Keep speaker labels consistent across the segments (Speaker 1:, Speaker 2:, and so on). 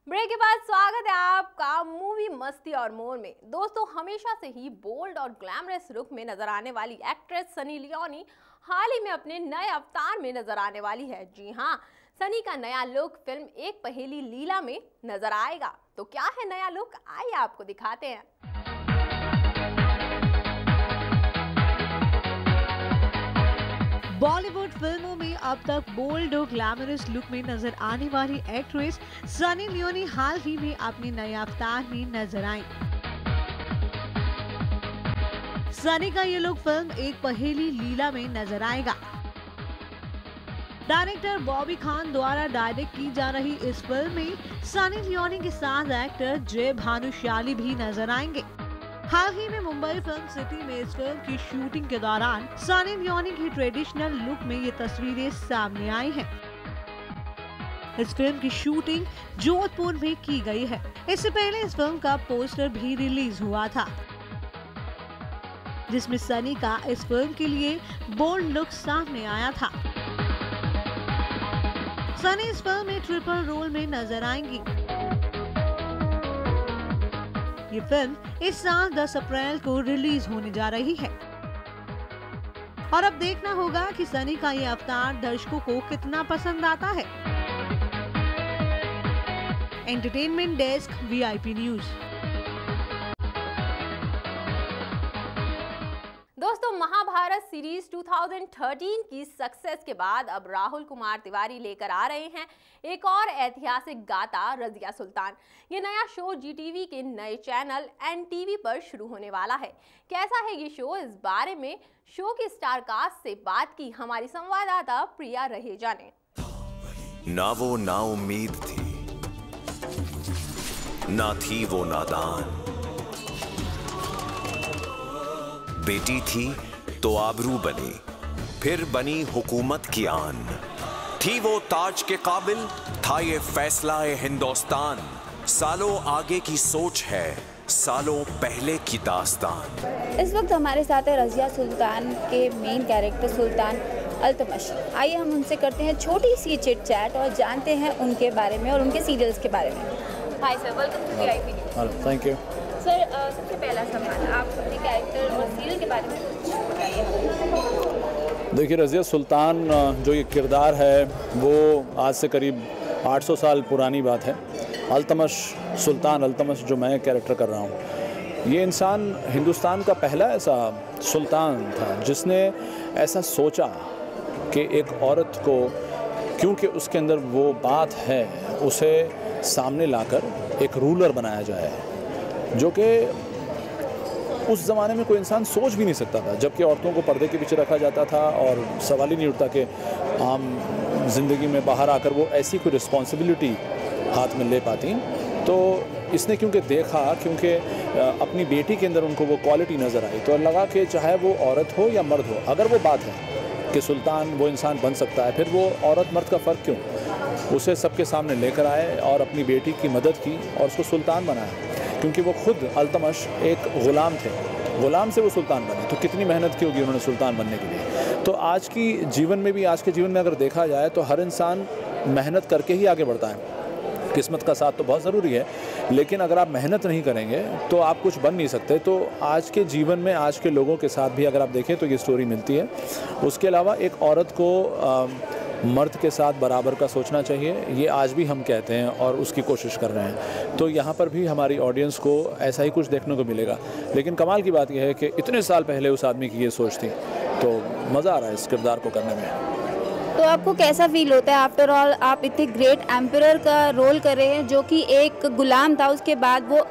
Speaker 1: Break के बाद स्वागत है आपका मूवी मस्ती और मोर में। दोस्तों, हमेशा से ही बोल्ड और ग्लैमरस लुक में नजर आने वाली एक्ट्रेस सनी लियोनी हाल ही में अपने नए अवतार में नजर आने वाली है। जी हाँ, सनी का नया लुक फिल्म एक पहेली लीला में नजर आएगा। तो क्या है नया लुक, आइए आपको दिखाते हैं।
Speaker 2: बॉलीवुड फिल्मों में अब तक बोल्ड और ग्लैमरस लुक में नजर आने वाली एक्ट्रेस सनी लियोनी हाल ही में अपने नए अवतार में नजर आई। सनी का ये लुक फिल्म एक पहेली लीला में नजर आएगा। डायरेक्टर बॉबी खान द्वारा डायरेक्ट की जा रही इस फिल्म में सनी लियोनी के साथ एक्टर जय भानुशाली भी नजर आएंगे। हाल ही में मुंबई फिल्म सिटी में इस फिल्म की शूटिंग के दौरान सनी लियोनी की ट्रेडिशनल लुक में ये तस्वीरें सामने आई हैं। इस फिल्म की शूटिंग जोधपुर में की गई है। इससे पहले इस फिल्म का पोस्टर भी रिलीज हुआ था, जिसमें सनी का इस फिल्म के लिए बोल्ड लुक सामने आया था। सनी इस फिल्म में ट्रिपल रोल में नजर आएंगी। ये फिल्म इस साल 10 अप्रैल को रिलीज होने जा रही है और अब देखना होगा कि सनी का ये अवतार दर्शकों को कितना पसंद आता है। Entertainment desk, VIP news.
Speaker 1: दोस्तों, महाभारत सीरीज 2013 की सक्सेस के बाद अब राहुल कुमार तिवारी लेकर आ रहे हैं एक और ऐतिहासिक गाथा, रजिया सुल्तान। ये नया शो GTV के नए चैनल NTV पर शुरू होने वाला है। कैसा है ये शो, इस बारे में शो की स्टार कास्ट से बात की हमारी संवाददाता प्रिया रहेजा ने।
Speaker 3: ना वो ना उम्मीद थी, ना थी वो नादान, बेटी थी तो आबरू बनी, फिर बनी हुकूमत की आन, थी वो ताज के काबिल, था ये फैसला ए हिंदुस्तान, सालों आगे की सोच है, सालों पहले की दास्तान।
Speaker 4: इस वक्त हमारे साथ है रजिया सुल्तान के मेन कैरेक्टर सुल्तान अल्तमश। आइए हम उनसे करते हैं छोटी सी चिट चैट और जानते हैं उनके बारे में और उनके सीरियल्स के बारे में। Hi sir, welcome to VIP news.
Speaker 5: Hello, thank you.
Speaker 4: Sir, सबसे पहला सवाल, आप अपने कैरेक्टर और सीरियल के बारे में कुछ बताइए।
Speaker 5: देखिए, रज़िया सुल्तान जो ये किरदार है वो आज से करीब 800 साल पुरानी बात है। अल्तमश, सुल्तान अल्तमश जो मैं कैरेक्टर कर रहा हूँ, ये इंसान हिंदुस्तान का पहला ऐसा सुल्तान था जिसने ऐसा सोचा कि एक औरत को, क्योंकि उसके अंदर वो बात है, उसे सामने लाकर एक रूलर बनाया जाए, जो कि उस ज़माने में कोई इंसान सोच भी नहीं सकता था। जबकि औरतों को पर्दे के पीछे रखा जाता था और सवाल ही नहीं उठता कि आम जिंदगी में बाहर आकर वो ऐसी कोई रिस्पॉन्सिबिलिटी हाथ में ले पाती। तो इसने क्योंकि देखा, क्योंकि अपनी बेटी के अंदर उनको वो क्वालिटी नज़र आई, तो लगा कि चाहे वो औरत हो या मर्द हो, अगर वो बात है कि सुल्तान वो इंसान बन सकता है, फिर वो औरत मर्द का फ़र्क क्यों, उसे सबके सामने लेकर आए और अपनी बेटी की मदद की और उसको सुल्तान बनाया। क्योंकि वो खुद अल्तमश एक ग़ुलाम थे, ग़ुलाम से वो सुल्तान बने, तो कितनी मेहनत की होगी उन्होंने सुल्तान बनने के लिए। तो आज की जीवन में भी, आज के जीवन में अगर देखा जाए तो हर इंसान मेहनत करके ही आगे बढ़ता है। किस्मत का साथ तो बहुत ज़रूरी है, लेकिन अगर आप मेहनत नहीं करेंगे तो आप कुछ बन नहीं सकते। तो आज के जीवन में, आज के लोगों के साथ भी अगर आप देखें तो ये स्टोरी मिलती है। उसके अलावा एक औरत को मर्द के साथ बराबर का सोचना चाहिए, ये आज भी हम कहते हैं और उसकी कोशिश कर रहे हैं। तो यहाँ पर भी हमारी ऑडियंस को ऐसा ही कुछ देखने को मिलेगा। लेकिन कमाल की बात यह है कि इतने साल पहले उस आदमी की ये सोच थी, तो मज़ा आ रहा है इस किरदार को करने में।
Speaker 4: तो आपको कैसा फील होता है, आफ्टर ऑल आप इतने ग्रेट एम्परर का रोल कर रहे हैं, जो कि एक गुलाम था, उसके बाद वो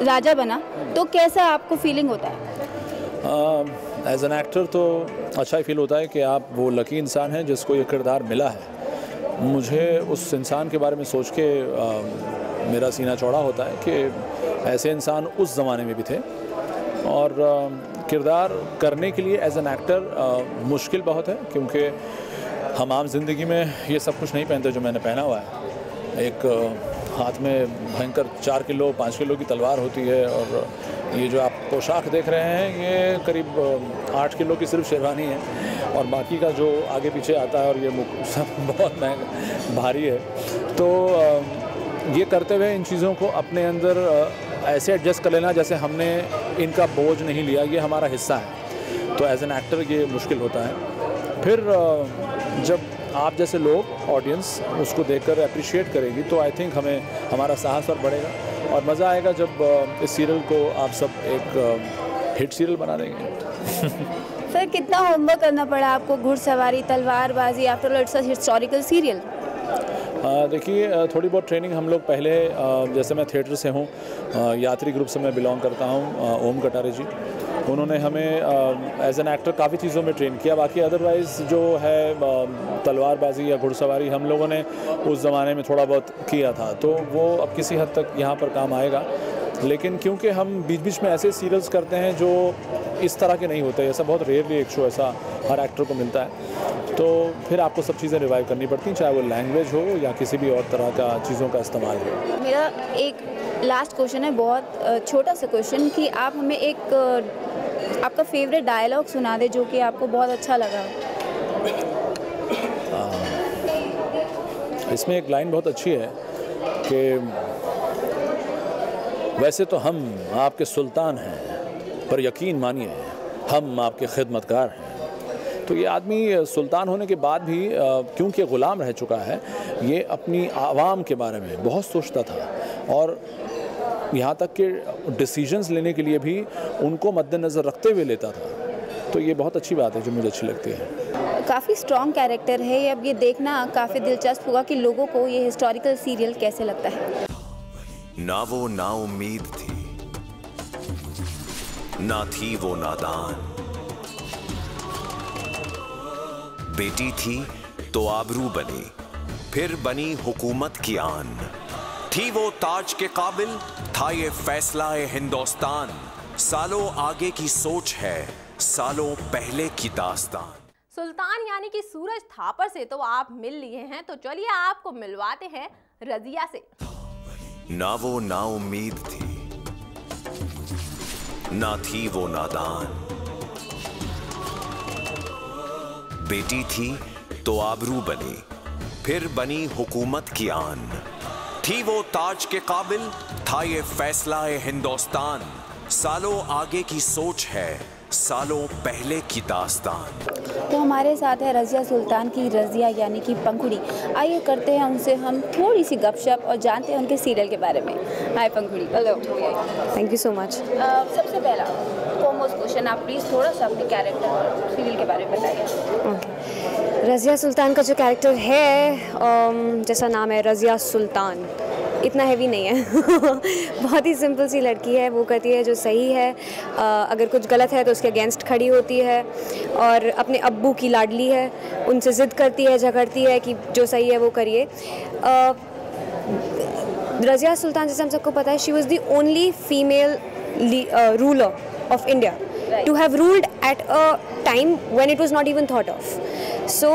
Speaker 4: राजा बना, तो कैसा आपको फीलिंग होता है?
Speaker 5: एज एन एक्टर तो अच्छा ही फील होता है कि आप वो लकी इंसान हैं जिसको ये किरदार मिला है। मुझे उस इंसान के बारे में सोच के मेरा सीना चौड़ा होता है कि ऐसे इंसान उस ज़माने में भी थे। और किरदार करने के लिए एज एन एक्टर मुश्किल बहुत है, क्योंकि हम आम जिंदगी में ये सब कुछ नहीं पहनते जो मैंने पहना हुआ है। एक हाथ में भयंकर 4 किलो 5 किलो की तलवार होती है, और ये जो आप पोशाक देख रहे हैं ये करीब 8 किलो की सिर्फ शेरवानी है, और बाकी का जो आगे पीछे आता है और ये सब बहुत महंगा भारी है। तो ये करते हुए इन चीज़ों को अपने अंदर ऐसे एडजस्ट कर लेना जैसे हमने इनका बोझ नहीं लिया, ये हमारा हिस्सा है। तो एज एन एक्टर ये मुश्किल होता है। फिर जब आप जैसे लोग ऑडियंस उसको देखकर अप्रिशिएट करेगी तो आई थिंक हमें हमारा साहस और बढ़ेगा और मज़ा आएगा जब इस सीरियल को आप सब एक हिट सीरियल बना देंगे।
Speaker 4: सर, कितना होमवर्क करना पड़ा आपको घुड़सवारी, तलवारबाजी, after all it's a historical serial?
Speaker 5: देखिए, थोड़ी बहुत ट्रेनिंग हम लोग पहले, जैसे मैं थिएटर से हूँ, यात्री ग्रुप से मैं बिलोंग करता हूँ, ओम कटारे जी, उन्होंने हमें एज एन एक्टर काफ़ी चीज़ों में ट्रेन किया। बाकी अदरवाइज़ जो है तलवारबाजी या घुड़सवारी हम लोगों ने उस ज़माने में थोड़ा बहुत किया था, तो वो अब किसी हद तक यहाँ पर काम आएगा। लेकिन क्योंकि हम बीच बीच में ऐसे सीरियल्स करते हैं जो इस तरह के नहीं होते, ऐसा बहुत रेयरली एक शो ऐसा हर एक्टर को मिलता है, तो फिर आपको सब चीज़ें रिवाइव करनी पड़ती हैं, चाहे वो लैंग्वेज हो या किसी भी और तरह का चीज़ों का इस्तेमाल हो।
Speaker 4: मेरा एक लास्ट क्वेश्चन है, बहुत छोटा सा क्वेश्चन, कि आप हमें एक आपका फेवरेट डायलॉग सुना दे जो कि आपको बहुत अच्छा लगा।
Speaker 5: इसमें एक लाइन बहुत अच्छी है कि वैसे तो हम आपके सुल्तान हैं, पर यकीन मानिए हम आपके खिदमतगार हैं। तो ये आदमी सुल्तान होने के बाद भी क्योंकि ग़ुलाम रह चुका है, ये अपनी आवाम के बारे में बहुत सोचता था और यहाँ तक कि डिसीजंस लेने के लिए भी उनको मद्देनज़र रखते हुए लेता था। तो ये बहुत अच्छी बात है जो मुझे अच्छी लगती है।
Speaker 4: काफ़ी स्ट्रॉन्ग कैरेक्टर है। अब ये देखना काफ़ी दिलचस्प होगा कि लोगों को ये हिस्टोरिकल सीरियल कैसे लगता है।
Speaker 3: ना वो ना उम्मीद थी, ना थी वो नादान, बेटी थी तो आबरू बनी, फिर बनी हुकूमत की आन, थी वो ताज के काबिल, था ये फैसला ए हिंदुस्तान, सालों आगे की सोच है, सालों पहले की दास्तान।
Speaker 1: सुल्तान यानी कि सूरज थापर से तो आप मिल लिए हैं, तो चलिए आपको मिलवाते हैं रजिया से।
Speaker 3: ना वो ना उम्मीद थी, ना थी वो नादान, बेटी थी तो आबरू बनी, फिर बनी हुकूमत की आन, थी वो ताज के काबिल, था ये फैसला ए हिंदुस्तान, सालों आगे की सोच है, सालों पहले की दास्तान।
Speaker 4: तो हमारे साथ है रजिया सुल्तान की रजिया यानी कि पंखुड़ी। आइए करते हैं उनसे हम थोड़ी सी गपशप और जानते हैं उनके सीरियल के बारे में। Hi Pankhuri. Hello.
Speaker 6: Thank you so much.
Speaker 4: सबसे पहला फॉरमोस्ट क्वेश्चन, आप प्लीज़ थोड़ा सा अपने कैरेक्टर और सीरियल के बारे में बताइए।
Speaker 6: ओके, रजिया सुल्तान का जो कैरेक्टर है, जैसा नाम है रजिया सुल्तान, इतना हैवी नहीं है। बहुत ही सिंपल सी लड़की है, वो करती है जो सही है, अगर कुछ गलत है तो उसके अगेंस्ट खड़ी होती है और अपने अब्बू की लाडली है, उनसे ज़िद करती है, झगड़ती है कि जो सही है वो करिए। रजिया सुल्तान, जैसे हम सबको पता है, she was the only female ruler of India to have ruled at a time when it was not even thought of. So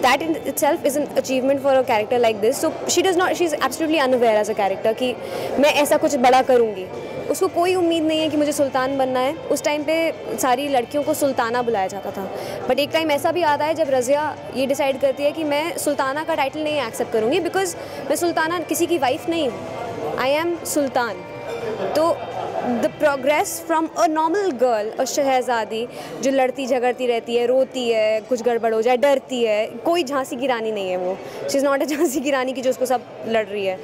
Speaker 6: that in itself is an achievement for a character like this. So she is absolutely unaware as a character कि मैं ऐसा कुछ बड़ा करूँगी। उसको कोई उम्मीद नहीं है कि मुझे सुल्तान बनना है। उस टाइम पे सारी लड़कियों को सुल्ताना बुलाया जाता था, बट एक टाइम ऐसा भी आता है जब रजिया ये डिसाइड करती है कि मैं सुल्ताना का टाइटल नहीं एक्सेप्ट करूँगी, बिकॉज मैं सुल्ताना किसी की वाइफ नहीं हूँ, आई एम सुल्तान। तो the progress from a normal girl, a शहजादी जो लड़ती झगड़ती रहती है, रोती है, कुछ गड़बड़ हो जाए, डरती है, कोई झांसी की रानी नहीं है वो। She is not a Jhansi की रानी की जो उसको सब लड़ रही है,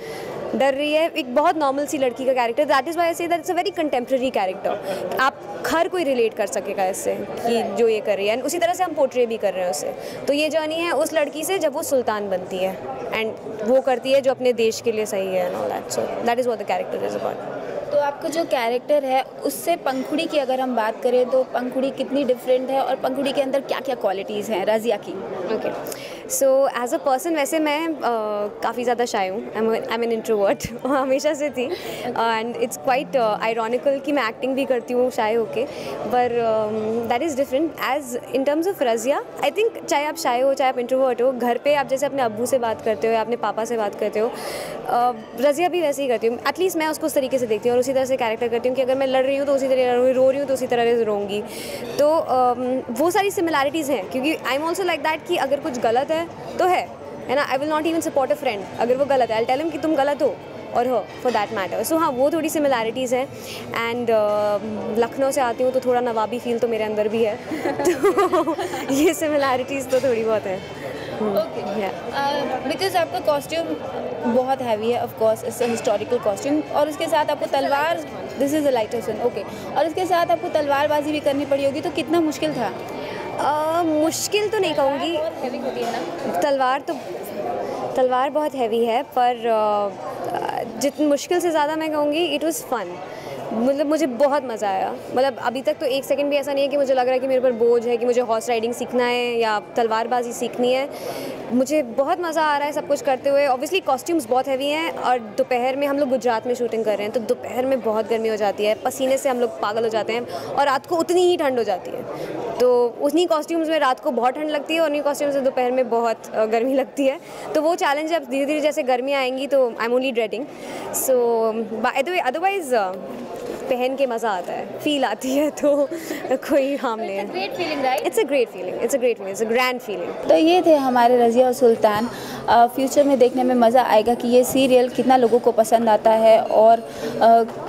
Speaker 6: डर रही है। एक बहुत नॉर्मल सी लड़की का character. That is why I say that it's a very contemporary character. आप हर कोई रिलेट कर सकेगा इससे कि जो ये कर रही है, एंड उसी तरह से हम पोर्ट्रे भी कर रहे हैं उससे। तो ये जर्नी है उस लड़की से जब वो सुल्तान बनती है एंड वो करती है जो अपने देश के लिए सही है and all that. So that is what the character is about.
Speaker 4: तो आपका जो कैरेक्टर है उससे पंखुड़ी की अगर हम बात करें तो पंखुड़ी कितनी डिफरेंट है और पंखुड़ी के अंदर क्या क्या क्वालिटीज़ हैं रजिया की?
Speaker 6: Okay, so as a person वैसे मैं काफ़ी ज़्यादा शाय हूँ, आई एम एन इंट्रोवर्ट, हमेशा से थी, एंड इट्स क्वाइट आयरॉनिकल कि मैं एक्टिंग भी करती हूँ शाय होके, पर that is different as in terms of Razia. I think चाहे आप शाय हो, चाहे आप इंट्रोवर्ट हो, घर पे आप जैसे अपने अब्बू से बात करते हो या अपने पापा से बात करते हो, रजिया भी वैसे ही करती हूँ। एटलीस्ट मैं उसको उस तरीके से देखती हूँ और उसी तरह से कैरेक्टर करती हूँ कि अगर मैं लड़ रही हूँ तो उसी तरह लड़ूँगी, रो रही हूँ तो उसी तरह से रोऊंगी। तो वो सारी सिमिलैरिटीज़ हैं, क्योंकि I am also like that कि अगर कुछ गलत है तो है ना, I will not even support a friend. अगर वो गलत है आई विल टेल हिम कि तुम गलत हो, और her for that matter. So हाँ, वो थोड़ी सिमिलैरिटीज़ हैं. एंड लखनऊ से आती हूँ तो थोड़ा नवाबी फील तो मेरे अंदर भी है. तो ये सिमिलैरिटीज़ तो थोड़ी बहुत है.
Speaker 4: बिकॉज आपका कॉस्ट्यूम बहुत हैवी है, of course it's a historical costume, और उसके साथ आपको तलवार, this is a lighter sun, okay, और उसके साथ आपको तलवारबाजी भी करनी पड़ी होगी, तो कितना मुश्किल था?
Speaker 6: मुश्किल तो नहीं कहूँगी.
Speaker 4: बहुत हैवी होती है ना
Speaker 6: तलवार बहुत हैवी है, पर जितनी मुश्किल से ज़्यादा मैं कहूँगी इट वाज़ फन. मतलब मुझे बहुत मज़ा आया. मतलब अभी तक तो एक सेकंड भी ऐसा नहीं है कि मुझे लग रहा है कि मेरे ऊपर बोझ है कि मुझे हॉर्स राइडिंग सीखना है या तलवारबाजी सीखनी है. मुझे बहुत मज़ा आ रहा है सब कुछ करते हुए. ऑब्वियसली कॉस्ट्यूम्स बहुत हैवी हैं, और दोपहर में हम लोग गुजरात में शूटिंग कर रहे हैं, तो दोपहर में बहुत गर्मी हो जाती है, पसीने से हम लोग पागल हो जाते हैं, और रात को उतनी ही ठंड हो जाती है. तो उन्हीं कॉस्ट्यूम्स में रात को बहुत ठंड लगती है, और उन्हीं कॉस्ट्यूम्स में दोपहर में बहुत गर्मी लगती है. तो वो चैलेंज अब धीरे धीरे जैसे गर्मी आएंगी तो I am only dreading. So otherwise पहन के मज़ा आता है, फील आती है, तो कोई हार्म नहीं है.
Speaker 4: Great feeling, right?
Speaker 6: It's a great feeling, it's a grand feeling.
Speaker 4: तो ये थे हमारे रज़िया और सुल्तान. फ्यूचर में देखने में मज़ा आएगा कि ये सीरियल कितना लोगों को पसंद आता है, और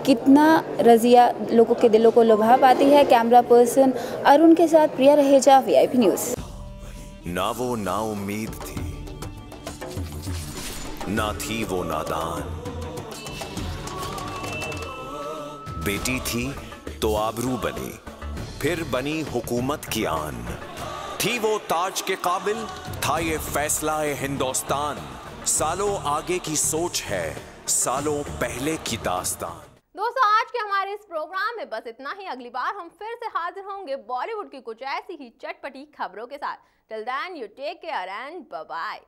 Speaker 4: कितना रज़िया लोगों के दिलों को लुभा पाती है. कैमरा पर्सन अरुण के साथ प्रिया रहेजा, VIP न्यूज़.
Speaker 3: ना वो ना उम्मीद थी, ना थी वो नादान. बेटी थी तो आबरू बनी, फिर बनी हुकूमत की आन. थी वो ताज के काबिल, था ये फैसला हिंदुस्तान. सालों आगे की सोच है, सालों पहले की दास्तान.
Speaker 1: दोस्तों, आज के हमारे इस प्रोग्राम में बस इतना ही. अगली बार हम फिर से हाजिर होंगे बॉलीवुड की कुछ ऐसी ही चटपटी खबरों के साथ. Till then you take care and bye bye.